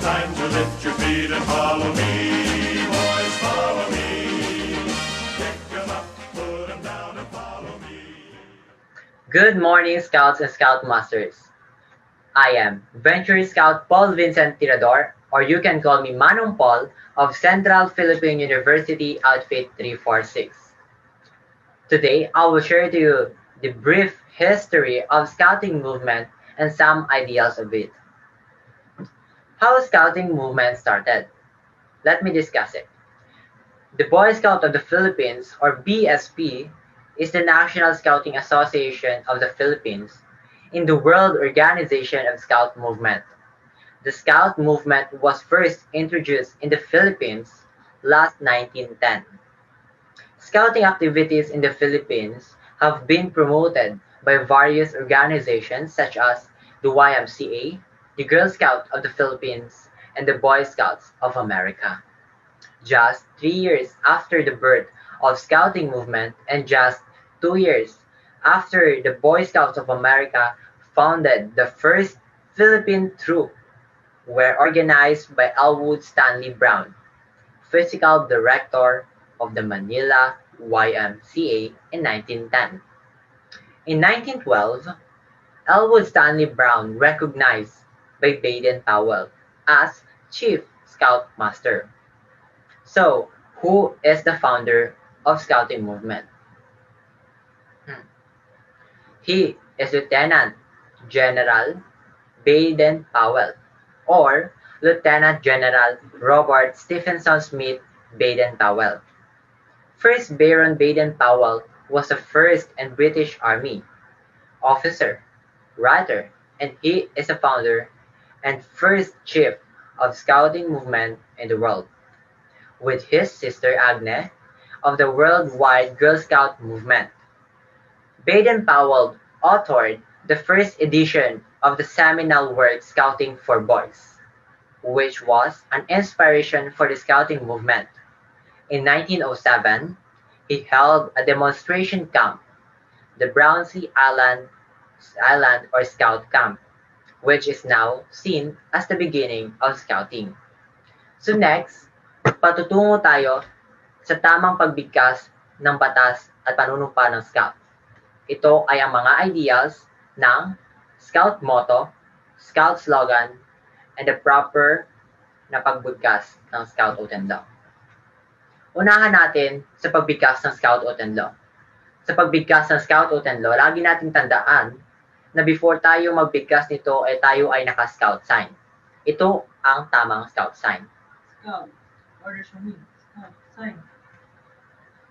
time to lift your feet and follow me. Boys, follow me. Pick 'em up, put 'em down and follow me. Good morning, Scouts and Scoutmasters. I am Venture Scout Paul Vincent Tirador, or you can call me Manong Paul of Central Philippine University Outfit 346. Today, I will share to you the brief history of Scouting movement and some ideas of it. How Scouting movement started? Let me discuss it. The Boy Scout of the Philippines, or BSP, is the National Scouting Association of the Philippines in the World Organization of Scout Movement. The Scout movement was first introduced in the Philippines last 1910. Scouting activities in the Philippines have been promoted by various organizations such as the YMCA, the Girl Scout of the Philippines, and the Boy Scouts of America. Just 3 years after the birth of Scouting movement and just 2 years after the Boy Scouts of America founded the first Philippine troop were organized by Elwood Stanley Brown, physical director of the Manila YMCA in 1910. In 1912, Elwood Stanley Brown recognized by Baden-Powell as Chief Scoutmaster. So, who is the founder of Scouting movement? He is Lieutenant General Baden-Powell, or Lieutenant General Robert Stephenson Smith Baden-Powell. First Baron Baden-Powell was the first in British Army officer, writer, and he is the founder and first chief of Scouting movement in the world, with his sister Agne of the worldwide Girl Scout movement. Baden-Powell authored the first edition of the seminal work Scouting for Boys, which was an inspiration for the Scouting movement. In 1907, he held a demonstration camp, the Brownsea Island or Scout Camp, which is now seen as the beginning of Scouting. So next, patutungo tayo sa tamang pagbigkas ng batas at panunumpa ng Scout. Ito ay ang mga ideas ng Scout motto, Scout slogan, and the proper na pagbigkas ng Scout Oath and Law. Unahan natin sa pagbigkas ng Scout Oath and Law. Sa pagbigkas ng Scout Oath and Law, lagi nating tandaan na before tayo magbigkas nito ay tayo ay naka-Scout sign. Ito ang tamang Scout sign. Scout, orders from me. Scout, sign.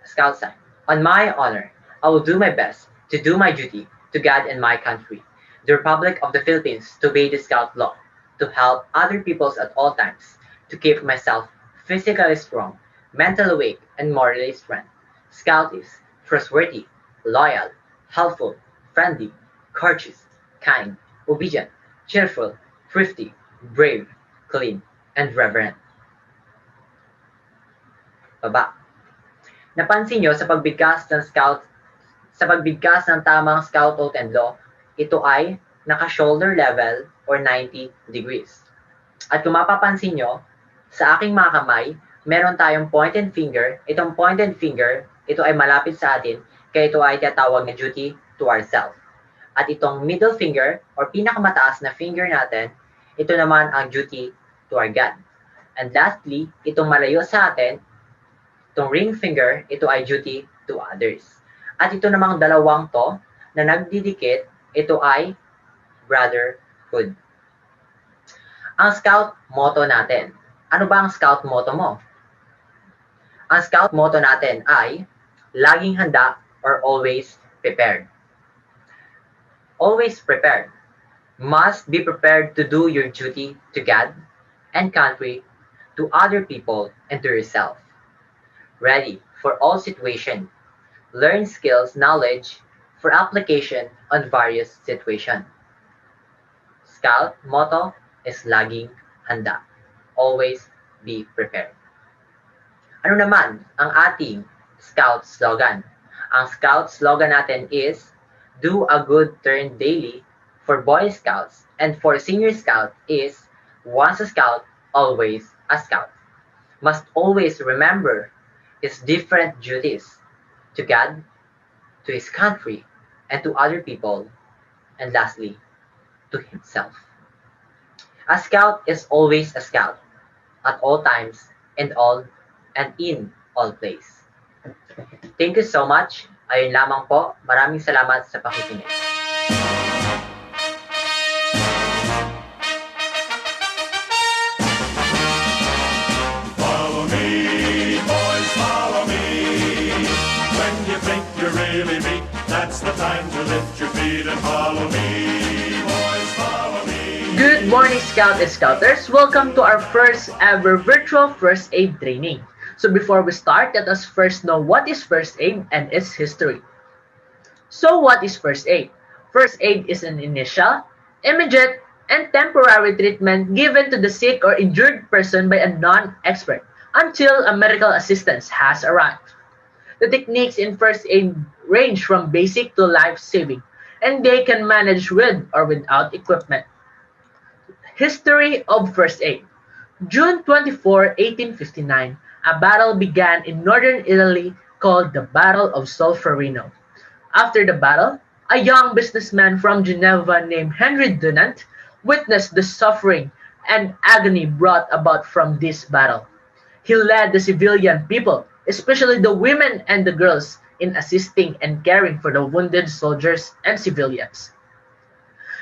Scout sign. On my honor, I will do my best to do my duty to God and my country, the Republic of the Philippines, to obey the Scout law, to help other peoples at all times, to keep myself physically strong, mentally awake, and morally strength. Scout is trustworthy, loyal, helpful, friendly, courteous, kind, obedient, cheerful, thrifty, brave, clean, and reverent. Baba. Napansin nyo sa pagbigkas ng tamang Scout Oath and Law, ito ay naka-shoulder level or 90 degrees. At kung mapapansin nyo, sa aking mga kamay, meron tayong pointed finger. Itong pointed finger, ito ay malapit sa atin, kaya ito ay tinatawag na duty to ourselves. At itong middle finger, or pinakamataas na finger natin, ito naman ang duty to our God. And lastly, itong malayo sa atin, itong ring finger, ito ay duty to others. At ito namang dalawang to na nagdidikit, ito ay brotherhood. Ang Scout motto natin. Ano ba ang Scout motto mo? Ang Scout motto natin ay laging handa or always prepared. Always prepared. Must be prepared to do your duty to God and country, to other people, and to yourself. Ready for all situations. Learn skills, knowledge for application on various situations. Scout motto is laging handa. Always be prepared. Ano naman ang ating Scout slogan? Ang Scout slogan natin is, do a good turn daily for Boy Scouts, and for Senior Scout is, once a Scout, always a scout, must always remember his different duties to God, to his country, and to other people, and lastly, to himself. A scout is always a scout, at all times, and in all place. Thank you so much. Ayun lamang po. Maraming salamat sa pakikinig. Follow me, boys, follow me. When you think you're really beat, that's the time to lift your feet and follow me. Boys, follow me. Good morning, Scout and Scouters. Welcome to our first ever virtual first aid training. So before we start, let us first know what is first aid and its history. So what is first aid? First aid is an initial, immediate, and temporary treatment given to the sick or injured person by a non-expert until a medical assistance has arrived. The techniques in first aid range from basic to life-saving, and they can manage with or without equipment. History of first aid. June 24, 1859, a battle began in northern Italy called the Battle of Solferino. After the battle, a young businessman from Geneva named Henry Dunant witnessed the suffering and agony brought about from this battle. He led the civilian people, especially the women and the girls, in assisting and caring for the wounded soldiers and civilians.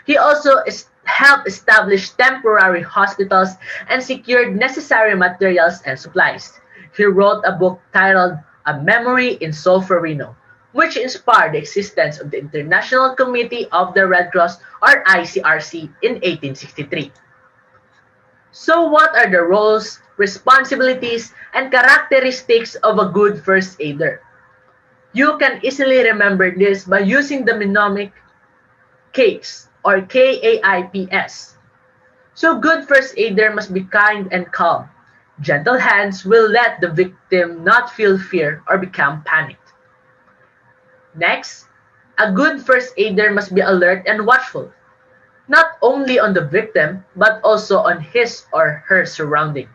He also helped establish temporary hospitals and secured necessary materials and supplies. He wrote a book titled A Memory in Solferino, which inspired the existence of the International Committee of the Red Cross, or ICRC, in 1863. So what are the roles, responsibilities, and characteristics of a good first aider? You can easily remember this by using the mnemonic KAIPS, or KAIPS. So good first aider must be kind and calm. Gentle hands will let the victim not feel fear or become panicked. Next, a good first aider must be alert and watchful, not only on the victim but also on his or her surrounding.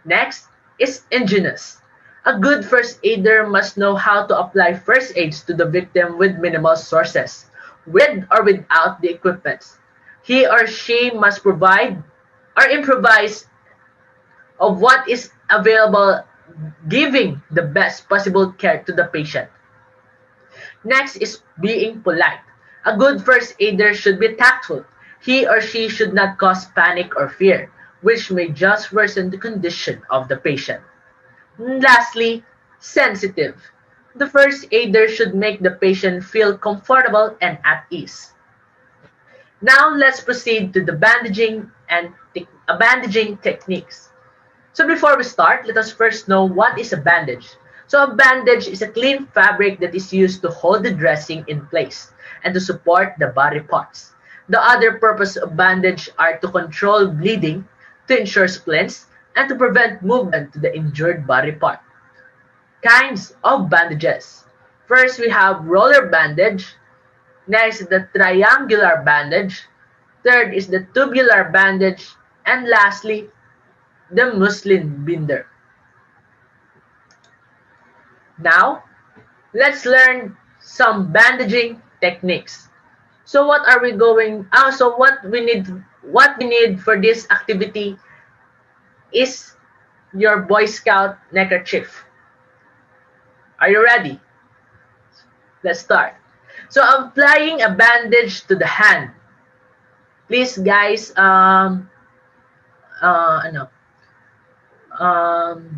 Next is ingenious. A good first aider must know how to apply first aids to the victim with minimal sources, with or without the equipment. He or she must provide or improvise of what is available, giving the best possible care to the patient. Next is being polite. A good first aider should be tactful. He or she should not cause panic or fear, which may just worsen the condition of the patient. Lastly, sensitive. The first aider should make the patient feel comfortable and at ease. Now let's proceed to the bandaging techniques. So before we start, let us first know what is a bandage. So a bandage is a clean fabric that is used to hold the dressing in place and to support the body parts. The other purpose of bandage are to control bleeding, to ensure splints, and to prevent movement to the injured body part. Kinds of bandages. First, we have roller bandage. Next, the triangular bandage. Third is the tubular bandage. And lastly, the muslin binder. Now, let's learn some bandaging techniques. So what are we going? So what we need for this activity is your Boy Scout neckerchief. Are you ready? Let's start. So applying a bandage to the hand. Please guys,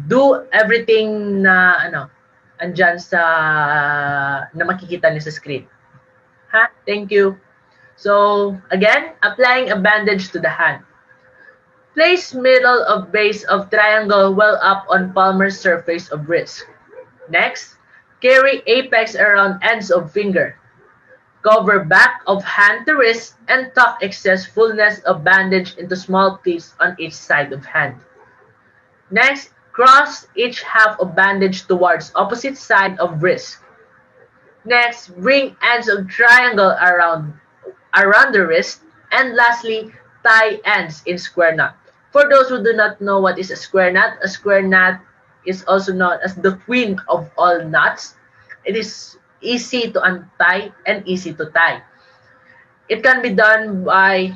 do everything na andyan na makikita niyo sa screen. Ha? Thank you. So again, applying a bandage to the hand. Place middle of base of triangle well up on palmar surface of wrist. Next, carry apex around ends of finger. Cover back of hand to wrist and tuck excess fullness of bandage into small pleats on each side of hand. Next, cross each half of bandage towards opposite side of wrist. Next, bring ends of triangle around the wrist. And lastly, tie ends in square knot. For those who do not know what is a square knot is also known as the queen of all knots. It is easy to untie and easy to tie. It can be done by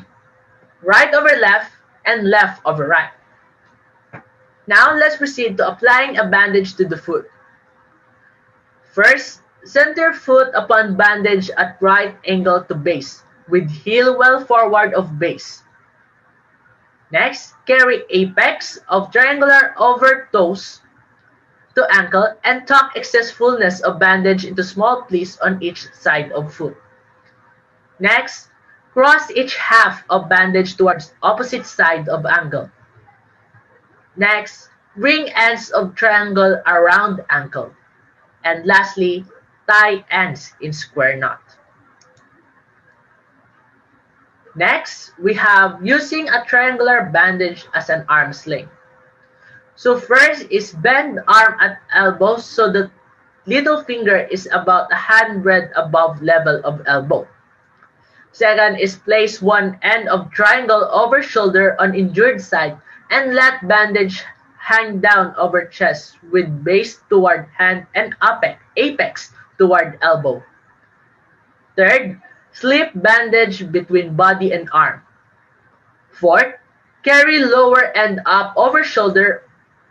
right over left and left over right. Now let's proceed to applying a bandage to the foot. First, center foot upon bandage at right angle to base, with heel well forward of base. Next, carry apex of triangular over toes to ankle and tuck excess fullness of bandage into small pleats on each side of foot. Next, cross each half of bandage towards opposite side of ankle. Next, bring ends of triangle around ankle. And lastly, tie ends in square knot. Next, we have using a triangular bandage as an arm sling. So first is bend arm at elbow so the little finger is about a handbreadth above level of elbow. Second is place one end of triangle over shoulder on injured side and let bandage hang down over chest with base toward hand and apex toward elbow. Third, slip bandage between body and arm. Fourth, carry lower end up over shoulder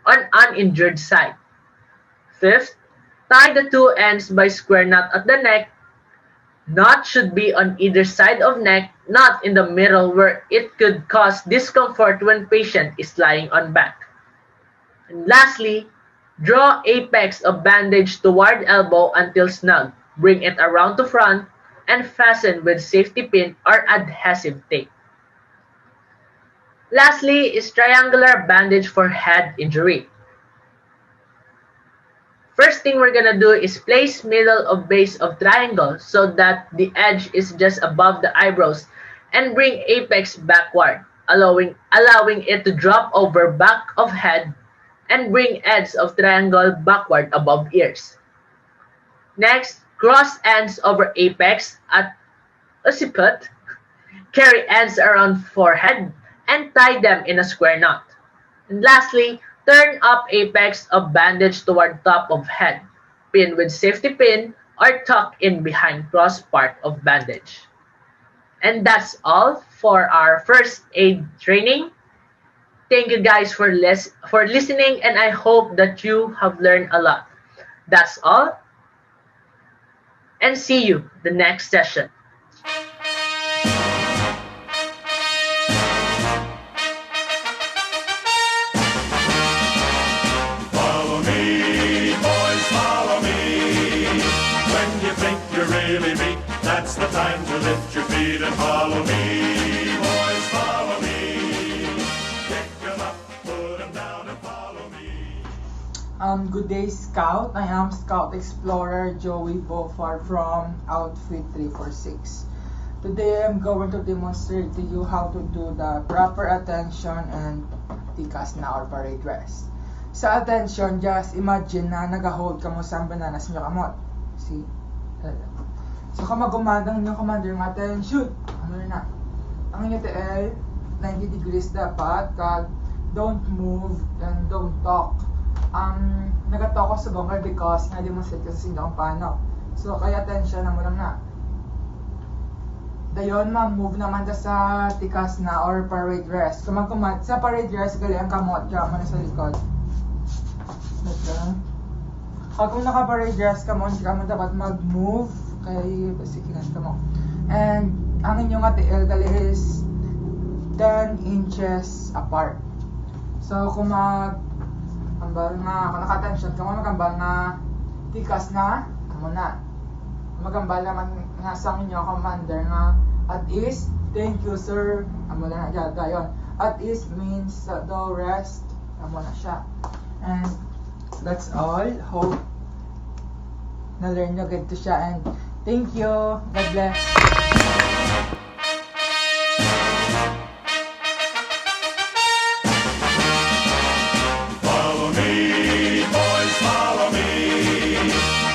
on uninjured side. Fifth, tie the two ends by square knot at the neck. Knot should be on either side of neck, not in the middle where it could cause discomfort when patient is lying on back. And lastly, draw apex of bandage toward elbow until snug. Bring it around to front and fasten with safety pin or adhesive tape. Lastly is triangular bandage for head injury. First thing we're gonna do is place middle of base of triangle so that the edge is just above the eyebrows and bring apex backward, allowing it to drop over back of head and bring edge of triangle backward above ears. Next, cross ends over apex at occiput, carry ends around forehead and tie them in a square knot. And lastly, turn up apex of bandage toward top of head, pin with safety pin or tuck in behind cross part of bandage. And that's all for our first aid training. Thank you guys for listening and I hope that you have learned a lot. That's all and see you the next session. Follow me, boys, follow me. When you think you're really weak, that's the time to lift your feet and follow me. Boys, follow me. Pick 'em up, put 'em down and follow me. Good day, Scout. I am Scout Explorer Joey Beaufort from Outfit 346. Today, I'm going to demonstrate to you how to do the proper attention and tikas na or parade dress. Sa attention, just imagine na nag-hold ka mo sa bananas nyo kamot. See? So, kamagumadang nyo commander yung attention. Ano na? Ang inyo TL, 90 degrees dapat. Kag don't move and don't talk. Nagatalk ko sa bunker because na-demonstrate ko sa sinyo kung paano. So, kaya attention na mo lang na. Dayon, move naman ta sa tikas na or parade dress. Kumagkumad, sa parade dress, gali ang kamot, kaya mo na sa likod. Pag kung naka-parade dress ka mo, hindi ka mo dapat mag-move, kaya basikingan ka mo. And, ang inyong ATL gali is 10 inches apart. So, kung kambal nga, kung naka-attention ka mo, magambal nga tikas na, kamo na. Magambal naman nga sa inyo, commander nga, at is, thank you sir, amo na na yun. At is means the rest, amo na siya. And that's all. Hope na-learn nyo good to siya. And thank you. God bless. Follow me, boys, follow me.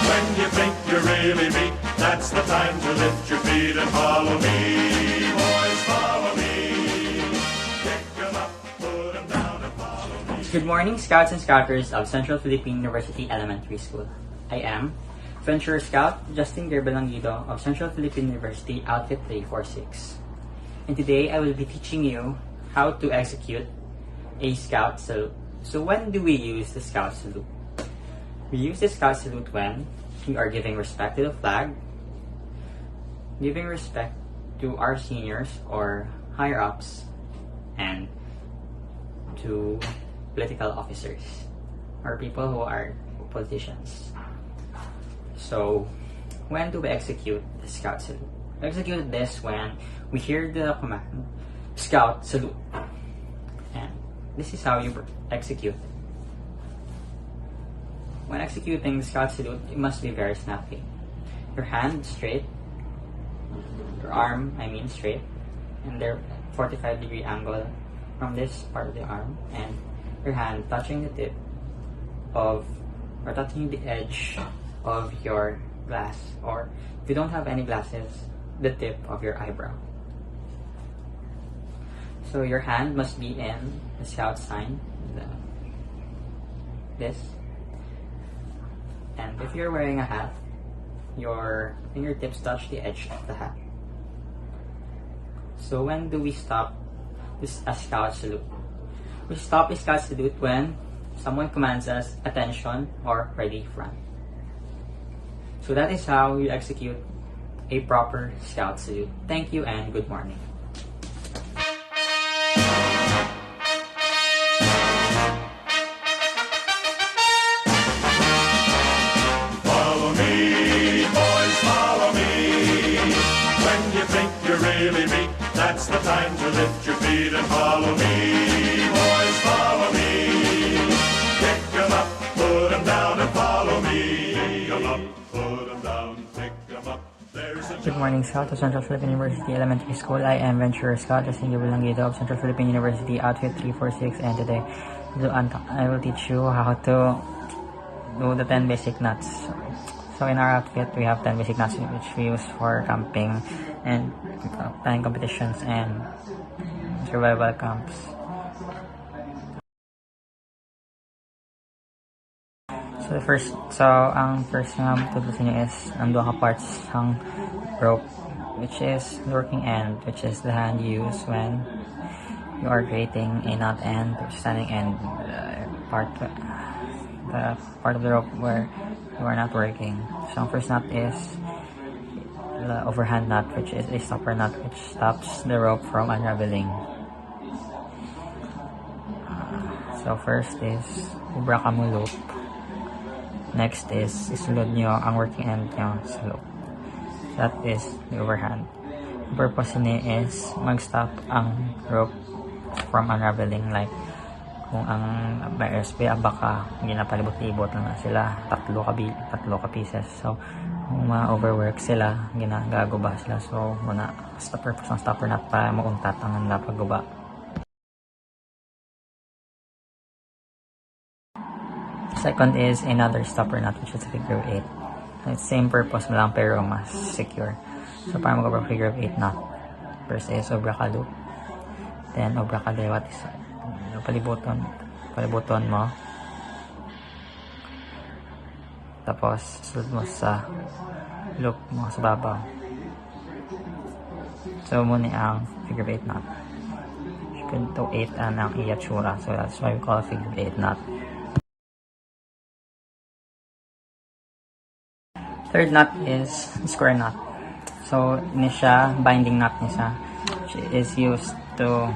When you think you're really weak, that's the time to lift your feet and follow me. Boys, follow me. Pick 'em up, put 'em down. Good morning, Scouts and Scouters of Central Philippine University Elementary School. I am Venture Scout Justin Gerbelangido of Central Philippine University Outfit 346. And today I will be teaching you how to execute a Scout salute. So when do we use the Scout salute? We use the Scout salute when we are giving respect to the flag, giving respect to our seniors or higher ups, and to political officers or people who are politicians. So, when do we execute the Scout salute? We execute this when we hear the command, Scout salute. And this is how you execute it. When executing the Scout salute, it must be very snappy. Your hand straight, your arm, straight, and their 45-degree angle from this part of the arm, and your hand touching the tip of, or touching the edge of your glass, or if you don't have any glasses, the tip of your eyebrow. So your hand must be in the Scout sign, this. And if you're wearing a hat, your fingertips touch the edge of the hat. So when do we stop a Scout salute? We stop a Scout salute when someone commands us attention or ready front. So that is how you execute a proper Scout salute. Thank you and good morning. Follow me, boys, follow me. When you think you're really beat, that's the time to lift your feet and follow me. Boys, follow me. Pick 'em up, put 'em down and follow me. Pick 'em up, put 'em down, pick 'em up. There's a Good morning, Scout of Central Philippine University Elementary School. I am Venture Scout Justin Gerbelangido of Central Philippine University Outfit 346, and today I will teach you how to do the 10 basic knots. So in our outfit, we have 10 basic knots which we use for camping and planning competitions and survival camps. So ang first na tutusin nyo is ang dua ka parts ng rope, which is the working end, which is the hand you use when you are creating a knot end or standing end, the part of the rope where you are not working. So ang first knot is the overhand knot, which is a stopper knot which stops the rope from unraveling. So first is ubra ka mo loop. Next is isulod nyo ang working end nyo sa loop. That is the overhand. The purpose niya is mag-stop ang rope from unraveling, like kung ang BSB baka ginapalibot-libot lang na sila, tatlo ka pieces. So kung ma-overwork sila, ginagaguba sila. So sa purpose ng stopper knot para mauntat ang napaguba. Second is another stopper knot, which is a figure of 8. It's same purpose mo lang pero mas secure. So para mag-over figure of 8 knot, first is obra ka loop, then obra ka liwat, palibuton mo, tapos sulod mo sa loop mo sa babaw. So muna ang figure of 8 knot. To 8 ang iyatsura, so that's why we call it figure of 8 knot. Third knot is square knot. So, ini siya, binding knot niya siya, which is used to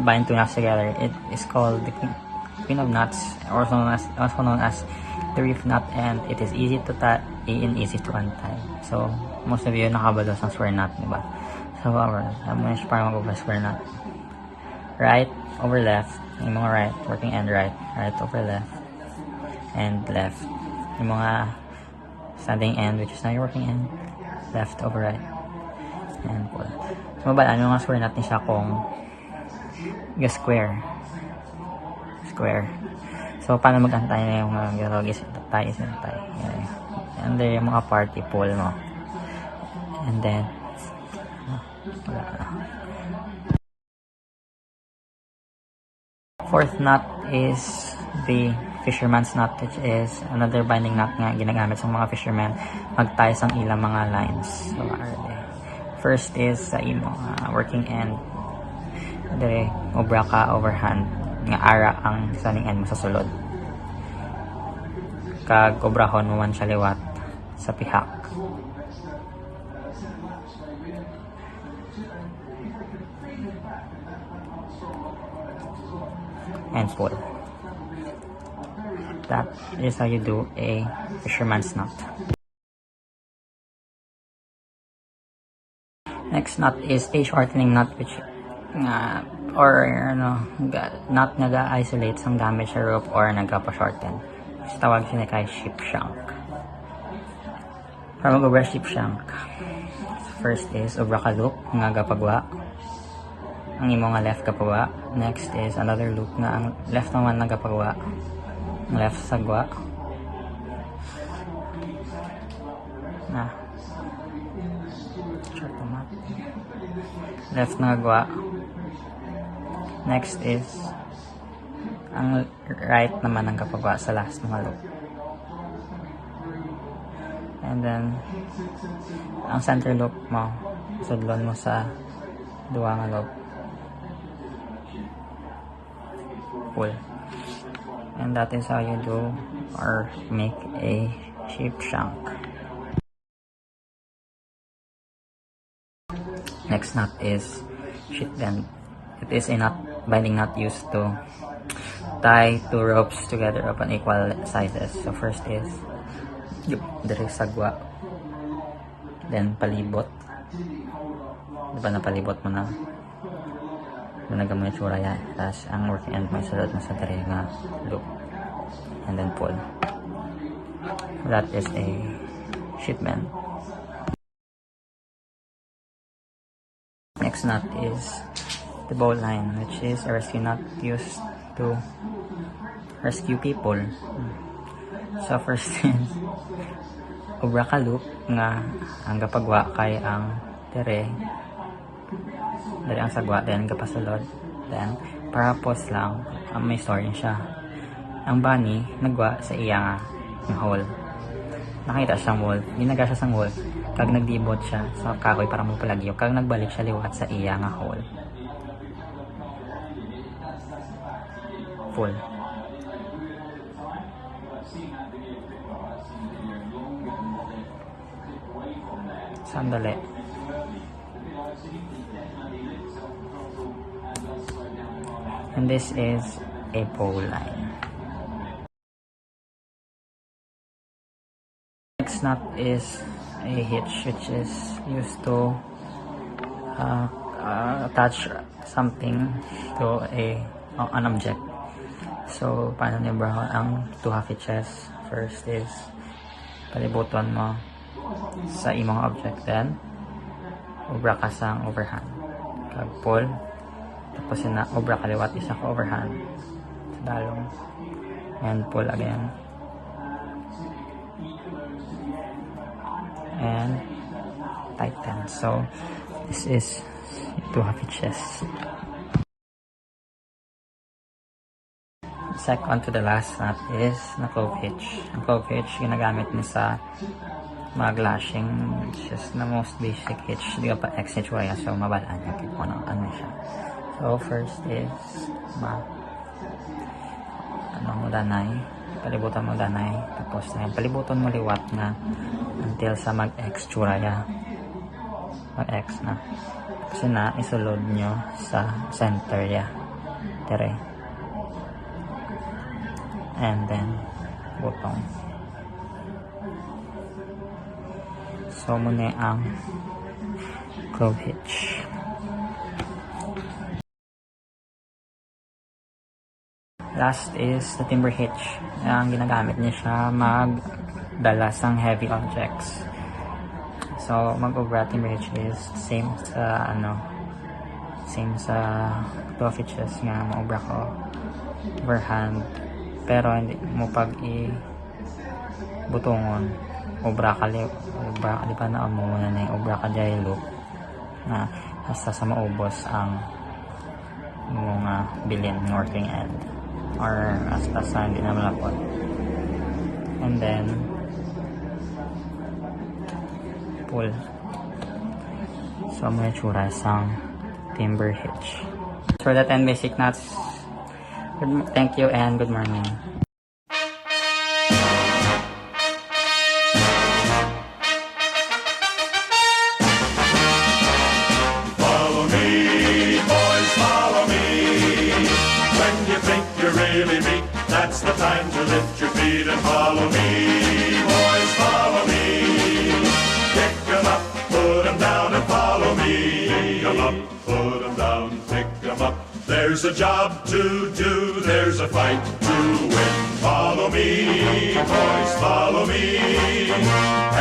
bind two knots together. It is called the queen of knots, also known as the reef knot, and it is easy to tie and easy to untie. So, most of you nakabalo sa square knot, diba? So, naman siya para mag-over square knot. Right over left, yung mga right, working end right over left, and left. Yung mga standing end, which is not your working end, left over right, and pull. So mabalaan yung mga square natin siya kung square. So paano mag-antay na yung mga tie. And then yung mga party pull mo, and then fourth knot is the fisherman's knot, which is another binding knot nga ginagamit sa mga fishermen magtie sang ilang mga lines. So first is sa imo working end, dire obra ka overhand nga ara ang saning end mo sa sulod, kag obrahon mo man siya liwat sa pihak. And pull. That is how you do a fisherman's knot. Next knot is a shortening knot, which knot naga-isolate sang damage sa rope or nagapa-shorten. So, tawag siya kay ship shank. Para mag-over ship shank, first is obra ka loop nga gapagwa ang imo nga left kapagwa. Next is another loop nga ang left naman nagapagwa, ang left sagwa na short naman, left nagwa. Next is ang right naman ang kapagwa sa last mga loop. And then ang center loop mo sudlon mo sa duwa nga loop, pull. And that is how you do or make a ship shank. Next knot is sheet bend. It is a knot, binding knot used to tie two ropes together of an equal sizes. So first is dire sagwa, then palibot. Diba na palibot mo na nagamoy tsura yan. Tapos ang working end mo isulod mo sa dire nga loop, and then pull. That is a sheet bend. Next knot is the bow line, which is a rescue knot used to rescue people. So first is obra ka loop nga ang gapagwa kay ang dire ang sagwa, then gapasulod, then parapos lang ang may story siya. Ang bunny nagwa sa iya nga hole, nakita siyang wall, ginaga siya sang wall, kag nagdibot siya sa kahoy para mapalagyo, kag nagbalik siya liwat sa iya nga hole, full. Sandali. And this is a bow line. Next knot is a hitch, which is used to attach something to an object. So, paano niya bra ang two half hitches? First is palibuton mo sa imong object, then obra ka sang overhand, kag pull, tapos na obra kaliwat isa ka overhand sa dalong, and pull again, and tighten. So this is two half hitches. Second to the last knot is na clove hitch. Ang clove hitch ginagamit mo sa mag-lashing, just na most basic hitch. Di ka pa X-hitch wire, so mabalaan niya kung ano siya. So first is mo danay, palibutan mo danay, tapos na palibutan mo liwat na until sa mag-X churaya, mag-X na, kasi na isulod nyo sa center ya tere, and then butong. So muna ang clove hitch. Last is the timber hitch. Ang ginagamit niya siya magdala sang heavy objects. So mag-obra timber hitch is same sa clove hitches nga maobra ko overhand, pero hindi mo pag butungon obra ka pa na mo muna na yung obra ka dyan loop na hasta sa maubos ang mga bilin ng working end. or asta hindi na malapot. And then pull. So may tsura isang timber hitch. For the 10 basic knots, thank you and good morning. Follow me, boys, follow me. When you think you're really beat, that's the time to lift your feet and follow me. Boys, follow me. Pick 'em up, put 'em down and follow me. Pick 'em up, put 'em down, pick 'em up. There's a job to do, there's a fight to win. Follow me, boys, follow me.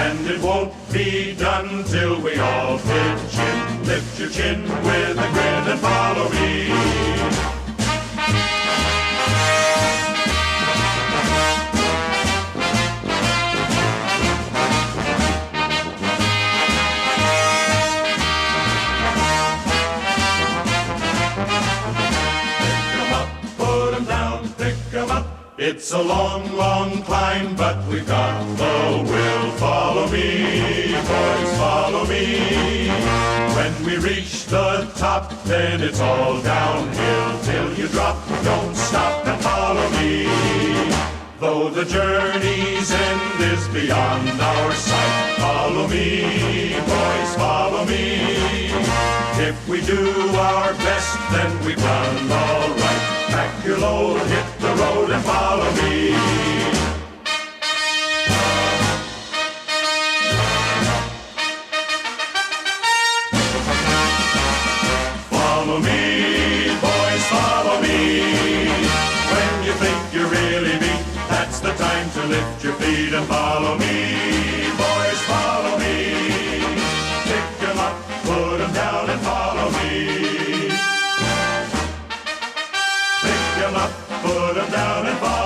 And it won't be done till we all pitch in. Lift your chin with a grin and follow me. It's a long, long climb, but we've got the will. Follow me, boys, follow me. When we reach the top, then it's all downhill till you drop. Don't stop and follow me. Though the journey's end is beyond our sight, follow me, boys, follow me. If we do our best, then we've done all right. Pack your load, hit the road and follow me. Follow me, boys, follow me. When you think you're really beat, that's the time to lift your feet and follow me. Boys, follow me. Pick 'em up, put 'em down and follow me. Pick 'em up, put 'em down and follow me.